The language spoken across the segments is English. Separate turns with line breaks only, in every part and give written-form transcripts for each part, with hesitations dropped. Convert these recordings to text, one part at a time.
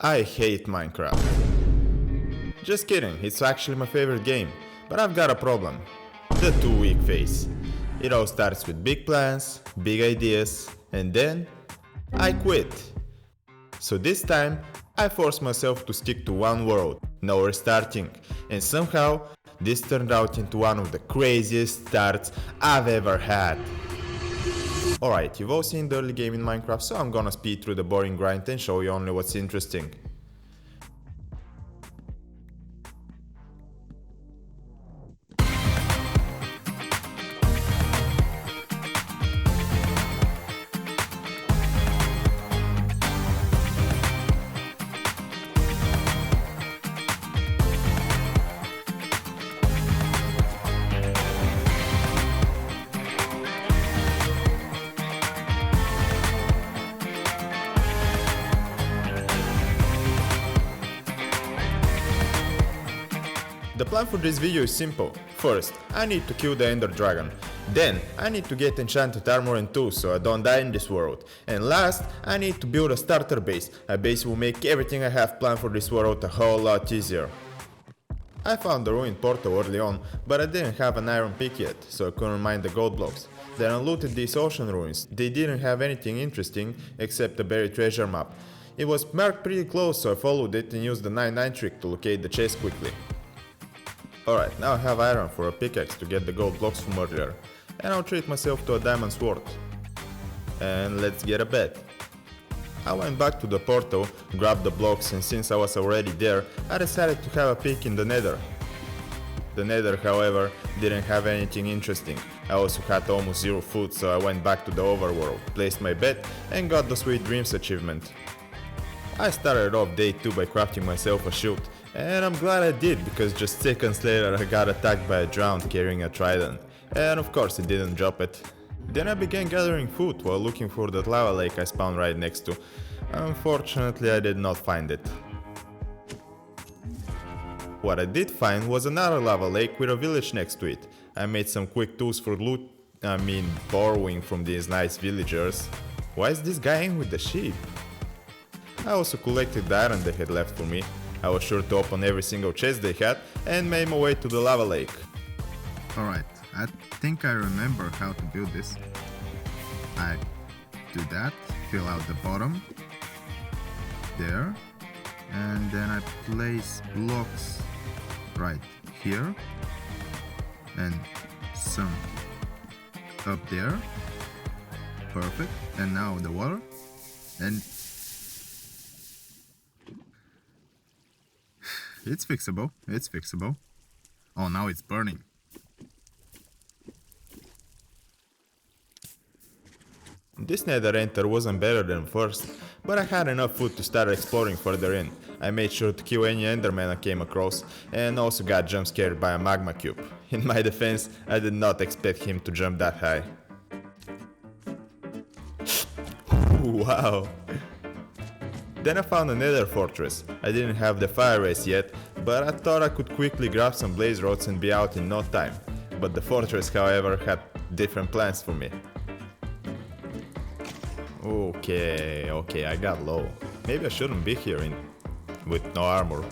I hate Minecraft. Just kidding, it's actually my favorite game. But I've got a problem. The 2-week phase. It all starts with big plans, big ideas, and then I quit. So this time, I forced myself to stick to one world, no restarting, and somehow this turned out into one of the craziest starts I've ever had. Alright, you've all seen the early game in Minecraft, so I'm gonna speed through the boring grind and show you only what's interesting. The plan for this video is simple. First, I need to kill the Ender Dragon. Then, I need to get enchanted armor and tools so I don't die in this world. And last, I need to build a starter base. A base will make everything I have planned for this world a whole lot easier. I found the ruined portal early on, but I didn't have an iron pick yet, so I couldn't mine the gold blocks. Then I looted these ocean ruins. They didn't have anything interesting except a buried treasure map. It was marked pretty close, so I followed it and used the 9-9 trick to locate the chest quickly. Alright, now I have iron for a pickaxe to get the gold blocks from earlier, and I'll treat myself to a diamond sword. And let's get a bet. I went back to the portal, grabbed the blocks, and since I was already there, I decided to have a peek in the nether. The nether, however, didn't have anything interesting. I also had almost zero food, so I went back to the overworld, placed my bet, and got the Sweet Dreams achievement. I started off day 2 by crafting myself a shield, and I'm glad I did, because just seconds later I got attacked by a drowned carrying a trident, and of course it didn't drop it. Then I began gathering food while looking for that lava lake I spawned right next to. Unfortunately I did not find it. What I did find was another lava lake with a village next to it. I made some quick tools for borrowing from these nice villagers. Why is this guy in with the sheep? I also collected the iron they had left for me. I was sure to open every single chest they had and made my way to the lava lake. Alright, I think I remember how to build this. I do that, fill out the bottom, there, and then I place blocks right here, and some up there, perfect, and now the water, and it's fixable, it's fixable. Oh, now it's burning. This nether enter wasn't better than first, but I had enough food to start exploring further in. I made sure to kill any enderman I came across, and also got jump scared by a magma cube. In my defense, I did not expect him to jump that high. Wow! Then I found a nether fortress. I didn't have the fire race yet, but I thought I could quickly grab some blaze rods and be out in no time. But the fortress, however, had different plans for me. Okay, I got low. Maybe I shouldn't be here with no armor.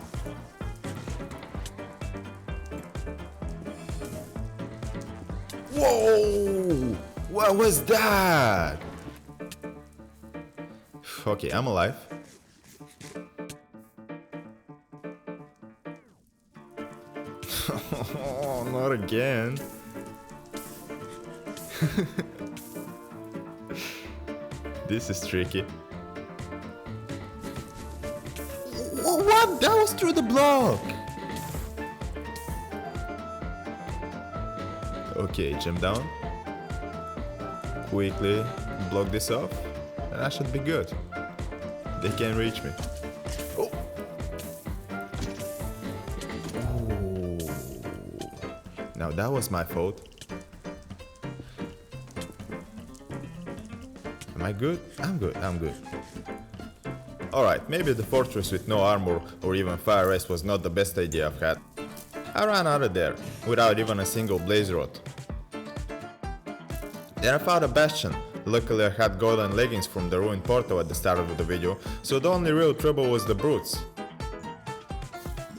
Whoa! What was that? Okay, I'm alive. Oh, not again. This is tricky. What? That was through the block! Okay, jump down. Quickly block this off, and I should be good. They can't reach me. Oh! Now that was my fault. Am I good? I'm good. Alright, maybe the fortress with no armor or even fire rest was not the best idea I've had. I ran out of there, without even a single blaze rod. Then I found a bastion, Luckily I had golden leggings from the ruined portal at the start of the video, so the only real trouble was the brutes.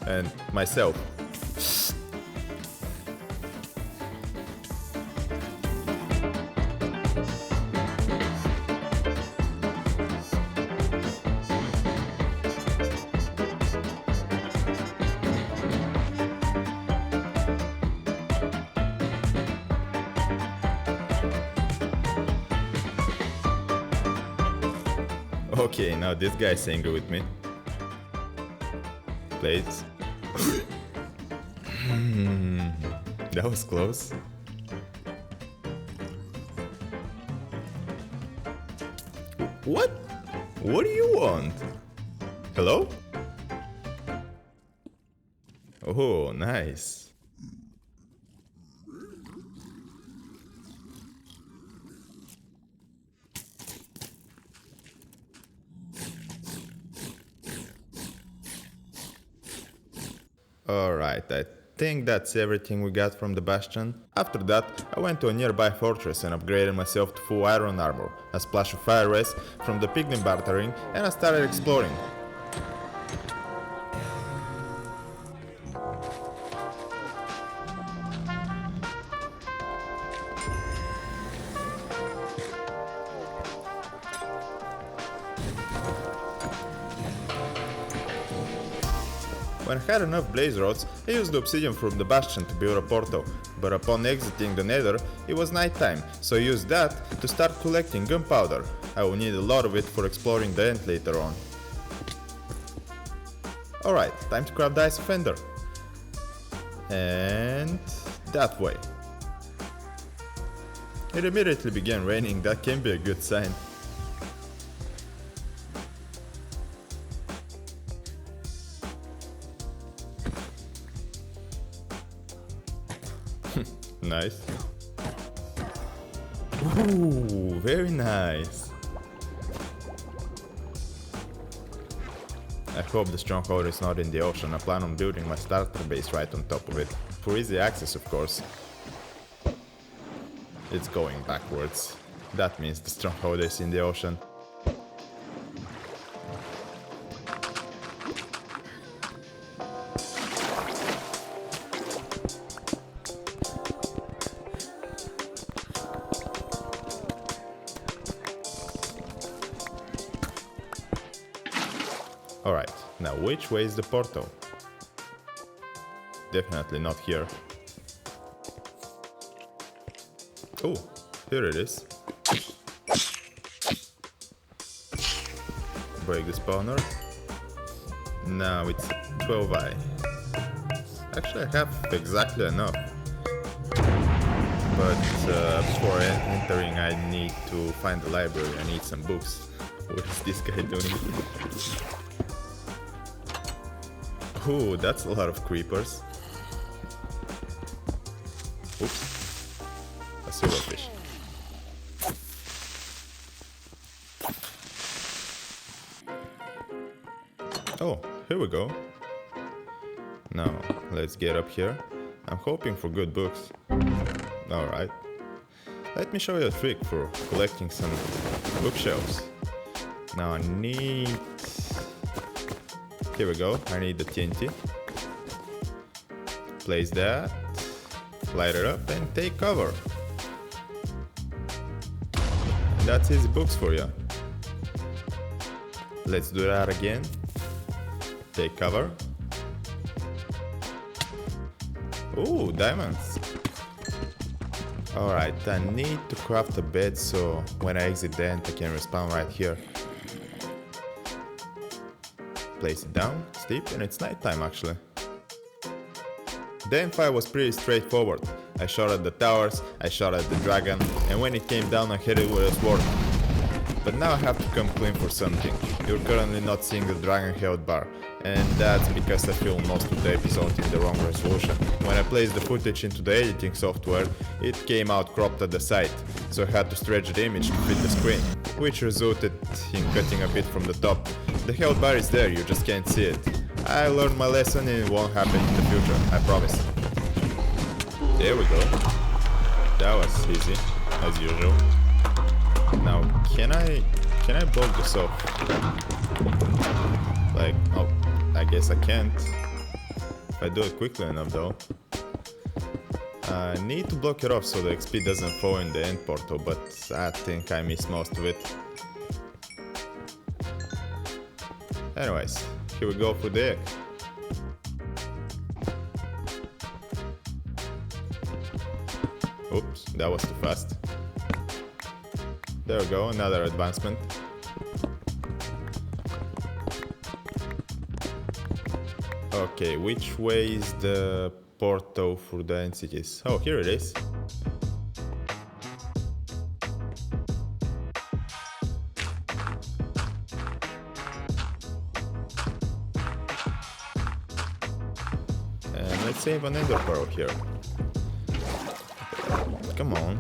And myself. Okay, now this guy's angry with me. Please. That was close. What? What do you want? Hello? Oh, nice. Alright, I think that's everything we got from the bastion. After that, I went to a nearby fortress and upgraded myself to full iron armor, a splash of fire rays from the pigment bartering, and I started exploring. When I had enough blaze rods, I used the obsidian from the bastion to build a portal, but upon exiting the nether, it was night time, so I used that to start collecting gunpowder. I will need a lot of it for exploring the end later on. Alright, time to craft the ice fender. And that way. It immediately began raining, that can be a good sign. Nice. Ooh, very nice. I hope the Stronghold is not in the ocean. I plan on building my starter base right on top of it. For easy access, of course. It's going backwards. That means the Stronghold is in the ocean. Alright, now which way is the portal? Definitely not here. Oh, here it is. Break the spawner. Now it's 12i. Actually, I have exactly enough. But before entering, I need to find the library. I need some books. What is this guy doing? Ooh, that's a lot of creepers. Oops. A silverfish. Oh, here we go. Now, let's get up here. I'm hoping for good books. Alright. Let me show you a trick for collecting some bookshelves. Now I need... Here we go, I need the TNT. Place that, light it up and take cover. That's easy books for you. Let's do that again. Take cover. Ooh, diamonds. Alright, I need to craft a bed so when I exit the end I can respawn right here. Place it down, sleep, and it's nighttime actually. The end fight was pretty straightforward. I shot at the towers, I shot at the dragon, and when it came down I hit it with a sword. But now I have to come clean for something. You're currently not seeing the dragon health bar, and that's because I filmed most of the episode in the wrong resolution. When I placed the footage into the editing software, it came out cropped at the side, so I had to stretch the image to fit the screen, which resulted in cutting a bit from the top. The health bar is there, you just can't see it. I learned my lesson and it won't happen in the future, I promise. There we go. That was easy, as usual. Now, can I block this off? Like, oh, I guess I can't. If I do it quickly enough though. I need to block it off so the XP doesn't fall in the end portal, but I think I missed most of it. Anyways, here we go for the egg. Oops, that was too fast. There we go, another advancement. Okay, which way is the portal for the entities? Oh, here it is. And let's save an ender pearl here. Come on.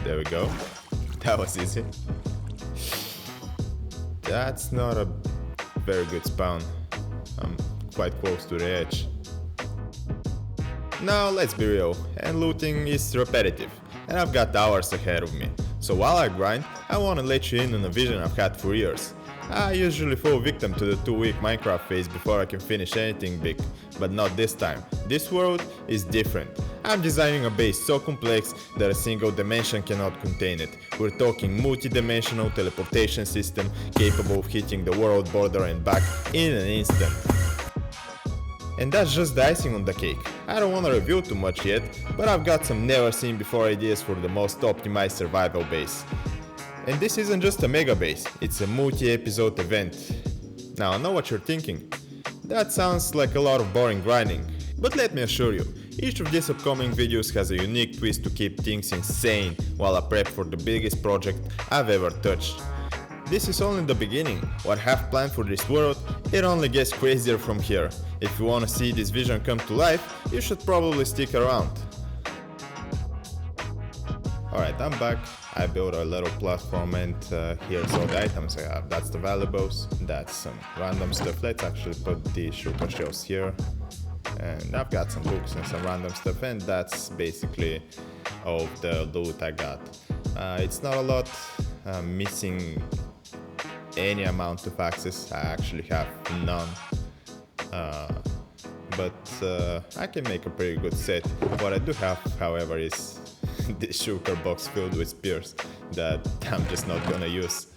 There we go. That was easy. That's not a very good spawn. I'm quite close to the edge. Now let's be real, and looting is repetitive, and I've got hours ahead of me. So while I grind, I wanna let you in on a vision I've had for years. I usually fall victim to the 2-week Minecraft phase before I can finish anything big, but not this time. This world is different. I'm designing a base so complex that a single dimension cannot contain it. We're talking multi-dimensional teleportation system capable of hitting the world border and back in an instant. And that's just the icing on the cake. I don't want to reveal too much yet, but I've got some never seen before ideas for the most optimized survival base. And this isn't just a mega base, it's a multi-episode event. Now I know what you're thinking. That sounds like a lot of boring grinding. But let me assure you, each of these upcoming videos has a unique twist to keep things insane while I prep for the biggest project I've ever touched. This is only the beginning. What I have planned for this world, it only gets crazier from here. If you wanna see this vision come to life, you should probably stick around. Alright, I'm back. I built a little platform and here's all the items I have. That's the valuables, that's some random stuff. Let's actually put the sugar shells here. And I've got some books and some random stuff, and that's basically all of the loot I got. It's not a lot, missing any amount of access. I actually have none. But I can make a pretty good set. What I do have, however, is this sugar box filled with spears that I'm just not gonna use.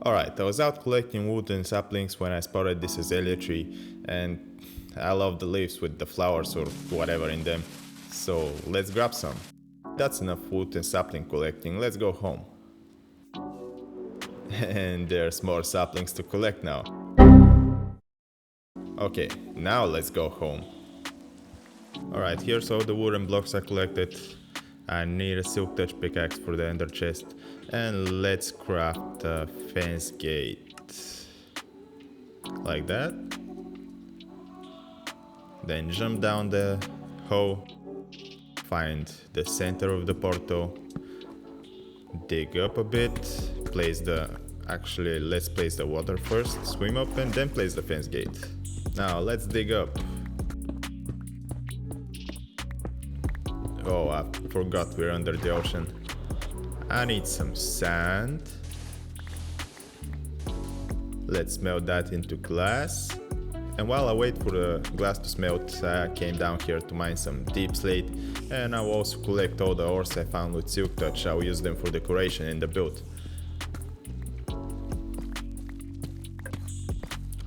Alright, I was out collecting wood and saplings when I spotted this azalea tree, and I love the leaves with the flowers or whatever in them, so let's grab some. That's enough wood and sapling collecting, let's go home. And there's more saplings to collect now. Okay, now let's go home. Alright, here's all the wooden blocks I collected. I need a silk touch pickaxe for the ender chest, and let's craft a fence gate like that. Then jump down the hole, find the center of the portal, dig up a bit, let's place the water first, swim up and then place the fence gate. Now let's dig up. Oh, I forgot we're under the ocean. I need some sand. Let's melt that into glass. And while I wait for the glass to smelt, I came down here to mine some deep slate, and I will also collect all the ores I found with silk touch. I will use them for decoration in the build.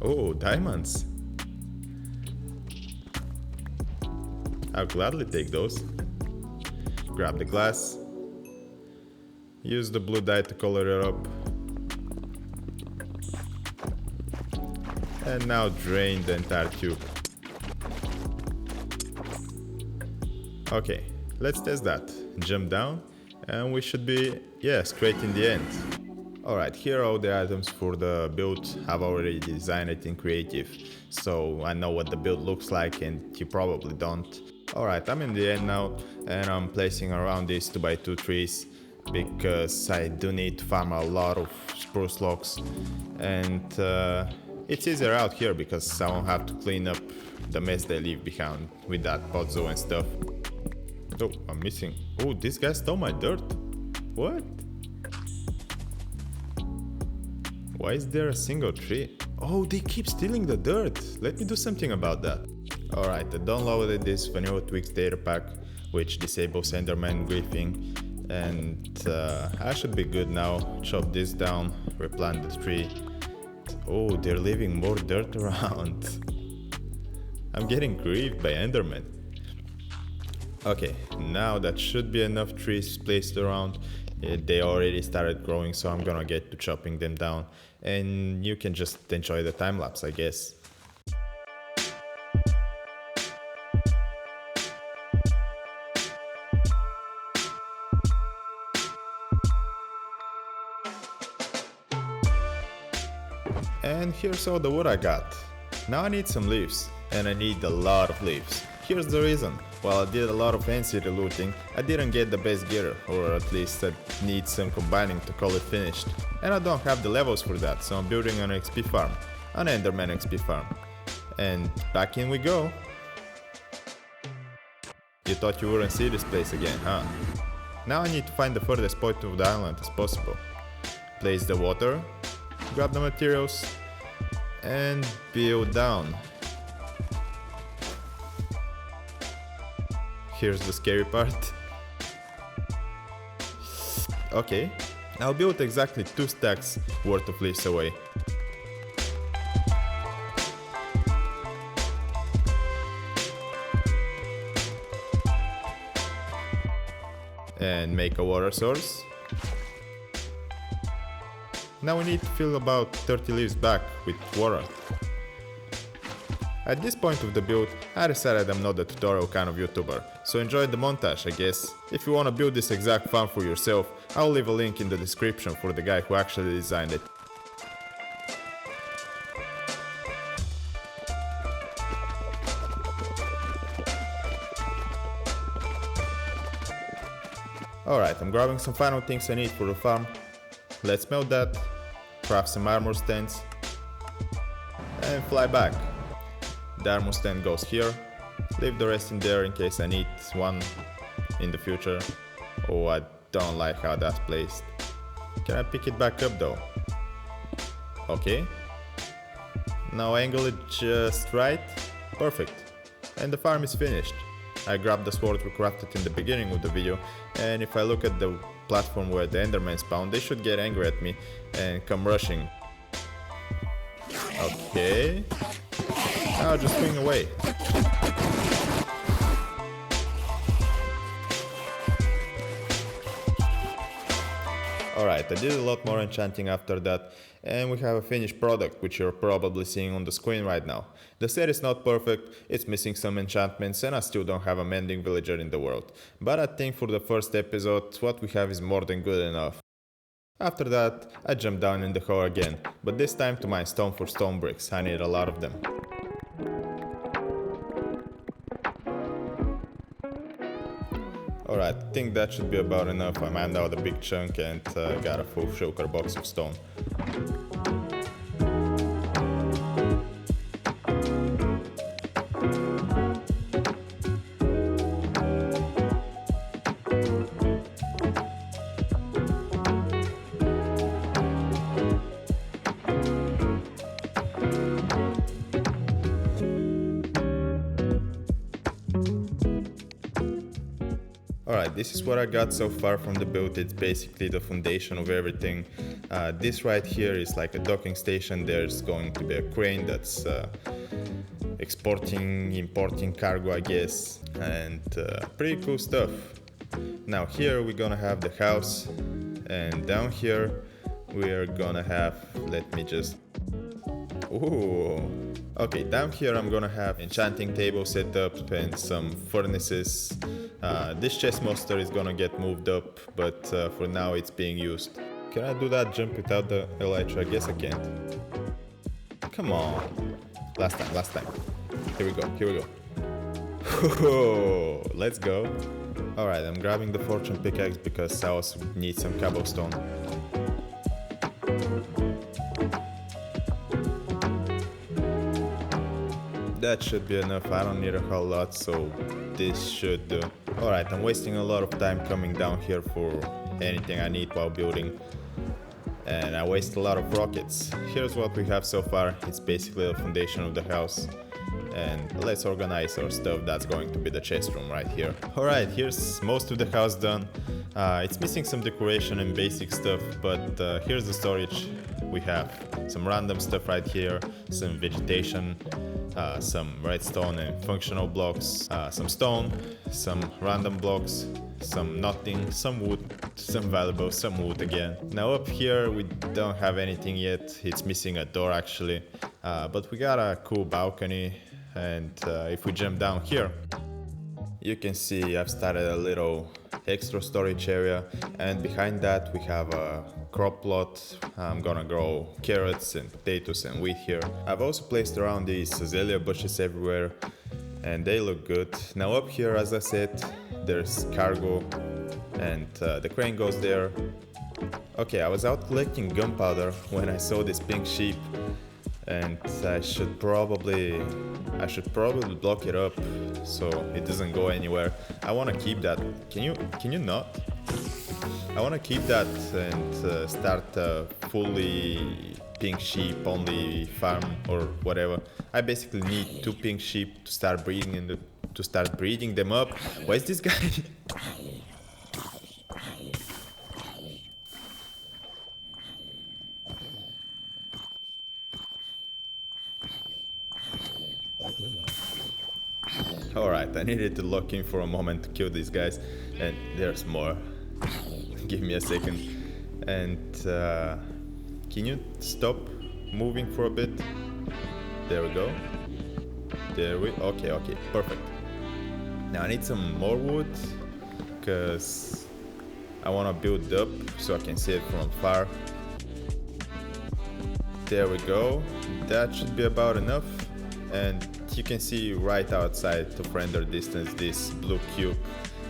Oh, diamonds! I'll gladly take those. Grab the glass, use the blue dye to color it up, and now drain the entire tube. Okay, let's test that. Jump down and we should be, yeah, straight in the end. Alright, here are all the items for the build. I've already designed it in creative, so I know what the build looks like and you probably don't. Alright, I'm in the end now, and I'm placing around these 2x2 trees because I do need to farm a lot of spruce logs, and it's easier out here because I won't have to clean up the mess they leave behind with that podzol and stuff. Oh, I'm missing. Oh, this guy stole my dirt. What? Why is there a single tree? Oh, they keep stealing the dirt. Let me do something about that. Alright, I downloaded this vanilla Twix data pack, which disables Enderman griefing. And I should be good now. Chop this down, replant the tree. Oh, they're leaving more dirt around. I'm getting griefed by Enderman. Okay, now that should be enough trees placed around. They already started growing, so I'm gonna get to chopping them down. And you can just enjoy the time lapse, I guess. And here's all the wood I got. Now I need some leaves, and I need a lot of leaves. Here's the reason. While I did a lot of end-city looting, I didn't get the best gear, or at least I need some combining to call it finished. And I don't have the levels for that, so I'm building an XP farm, an Enderman XP farm. And back in we go. You thought you wouldn't see this place again, huh? Now I need to find the furthest point of the island as possible. Place the water, grab the materials, and build down. Here's the scary part. Okay, I'll build exactly 2 stacks worth of leaves away. And make a water source. Now we need to fill about 30 leaves back with water. At this point of the build, I decided I'm not a tutorial kind of YouTuber, so enjoy the montage, I guess. If you wanna build this exact farm for yourself, I'll leave a link in the description for the guy who actually designed it. Alright, I'm grabbing some final things I need for the farm. Let's melt that, craft some armor stands, and fly back. The armor stand goes here, leave the rest in there in case I need one in the future. Oh, I don't like how that's placed. Can I pick it back up though? Okay. Now angle it just right. Perfect. And the farm is finished. I grabbed the sword we crafted in the beginning of the video, and if I look at the platform where the Enderman spawned, they should get angry at me and come rushing. Okay. Now just swing away. Alright, I did a lot more enchanting after that, and we have a finished product which you're probably seeing on the screen right now. The set is not perfect, it's missing some enchantments, and I still don't have a mending villager in the world. But I think for the first episode, what we have is more than good enough. After that, I jumped down in the hole again, but this time to mine stone for stone bricks. I need a lot of them. Alright, I think that should be about enough. I mined out a big chunk and got a full shulker box of stone. Alright, this is what I got so far from the build. It's basically the foundation of everything. This right here is like a docking station. There's going to be a crane that's exporting, importing cargo, I guess, and pretty cool stuff. Now here we're gonna have the house, and down here we're gonna have, let me just, ooh. Okay, down here I'm gonna have enchanting table set up and some furnaces. This chest monster is gonna get moved up, but for now it's being used. Can I do that jump without the elytra? I guess I can't. Come on. Last time. Here we go. Let's go. Alright, I'm grabbing the fortune pickaxe because I also need some cobblestone. That should be enough, I don't need a whole lot, so this should do. Alright, I'm wasting a lot of time coming down here for anything I need while building. And I waste a lot of rockets. Here's what we have so far, it's basically the foundation of the house. And let's organize our stuff, that's going to be the chest room right here. Alright, here's most of the house done. It's missing some decoration and basic stuff, but here's the storage. We have some random stuff right here, some vegetation, some redstone and functional blocks, some stone, some random blocks, some nothing, some wood, some valuable, some wood again. Now up here we don't have anything yet, it's missing a door actually, but we got a cool balcony, and if we jump down here, you can see I've started a little extra storage area, and behind that we have a crop plot. I'm gonna grow carrots and potatoes and wheat here. I've also placed around these azalea bushes everywhere, and they look good. Now up here, as I said, there's cargo, and the crane goes there. Okay, I was out collecting gunpowder when I saw this pink sheep, and I should probably block it up so it doesn't go anywhere. I want to keep that. Can you not? I want to keep that and start a fully pink sheep only farm or whatever. I basically need 2 pink sheep to start breeding them up. Why is this guy? Alright, I needed to lock in for a moment to kill these guys, and there's more. Give me a second. And can you stop moving for a bit? There we go. Okay, perfect. Now I need some more wood, because I want to build up so I can see it from far. There we go. That should be about enough. And you can see right outside of render distance this blue cube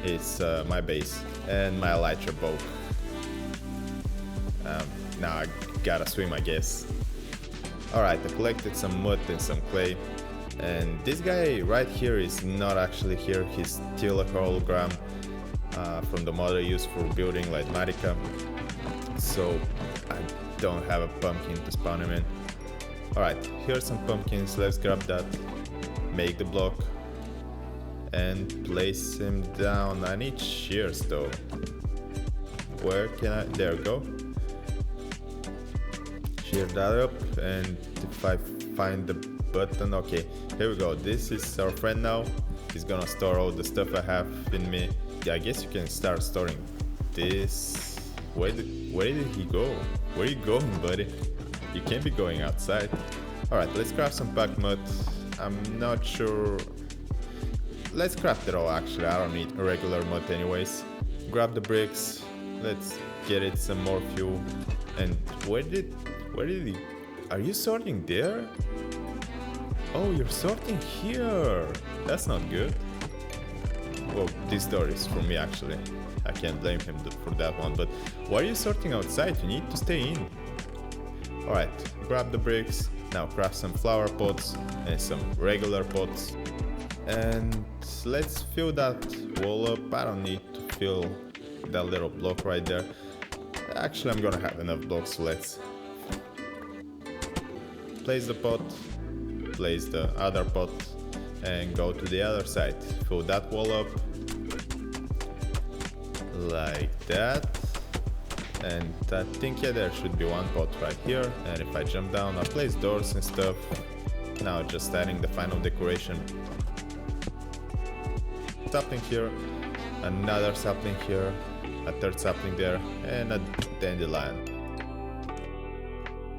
is my base and my elytra bow. Now I gotta swim, I guess. Alright, I collected some mud and some clay, and this guy right here is not actually here, he's still a hologram from the mod I use for building Lightmatica, so I don't have a pumpkin to spawn him in. Alright, here's some pumpkins, let's grab that, make the block, and place him down. I need shears though. Where can I? There we go. Shear that up, and if I find the button, okay, here we go. This is our friend now. He's gonna store all the stuff I have in me. Yeah, I guess you can start storing this. Where did he go? Where are you going, buddy? You can't be going outside. Alright, let's craft some packed mud. I'm not sure. Let's craft it all actually. I don't need regular mud anyways. Grab the bricks. Let's get it some more fuel. And where did he? Are you sorting there? Oh, you're sorting here. That's not good. Well, this door is for me actually. I can't blame him for that one. But why are you sorting outside? You need to stay in. Alright, grab the bricks. Now craft some flower pots and some regular pots. And let's fill that wall up. I don't need to fill that little block right there. Actually, I'm gonna have enough blocks, so let's place the pot, place the other pot, and go to the other side. Fill that wall up like that. And I think, yeah, there should be one pot right here. And if I jump down, I'll place doors and stuff. Now just adding the final decoration. Sapling here, another sapling here, a third sapling there, and a dandelion.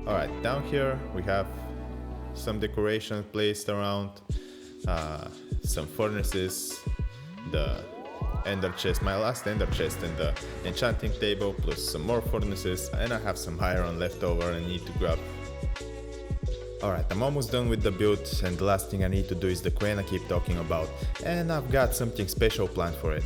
Alright, down here we have some decoration placed around, some furnaces, the ender chest, my last ender chest, and the enchanting table, plus some more furnaces, and I have some iron left over I need to grab. Alright, I'm almost done with the build, and the last thing I need to do is the crane I keep talking about, and I've got something special planned for it.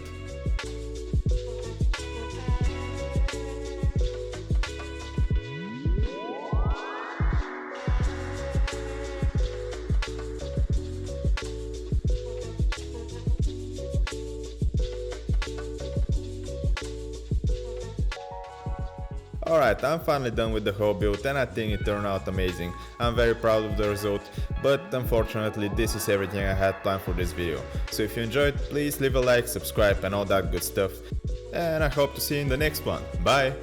Alright, I'm finally done with the whole build and I think it turned out amazing. I'm very proud of the result, but unfortunately this is everything I had planned for this video. So if you enjoyed, please leave a like, subscribe and all that good stuff. And I hope to see you in the next one. Bye!